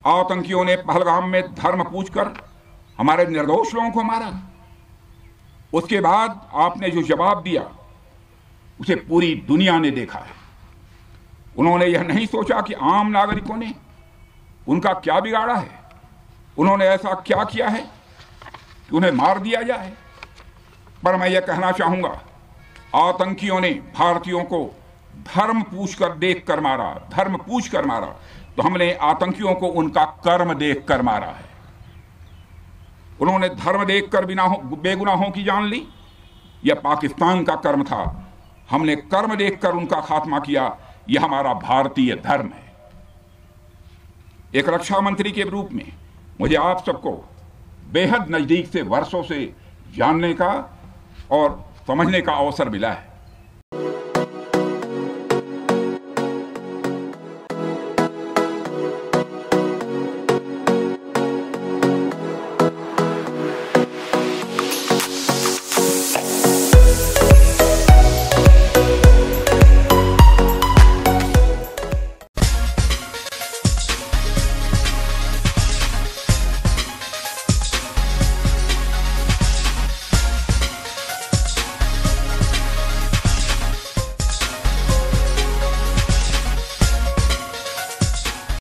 आतंकियों ने पहलगाम में धर्म पूछकर हमारे निर्दोष लोगों को मारा। उसके बाद आपने जो जवाब दिया उसे पूरी दुनिया ने देखा है। उन्होंने यह नहीं सोचा कि आम नागरिकों ने उनका क्या बिगाड़ा है, उन्होंने ऐसा क्या किया है कि उन्हें मार दिया जाए। पर मैं यह कहना चाहूंगा, आतंकियों ने भारतीयों को धर्म पूछकर देखकर मारा, धर्म पूछकर मारा, तो हमने आतंकियों को उनका कर्म देखकर मारा है। उन्होंने धर्म देखकर बेगुनाहों की जान ली, यह पाकिस्तान का कर्म था। हमने कर्म देखकर उनका खात्मा किया, यह हमारा भारतीय धर्म है। एक रक्षा मंत्री के रूप में मुझे आप सबको बेहद नजदीक से वर्षों से जानने का और समझने का अवसर मिला है।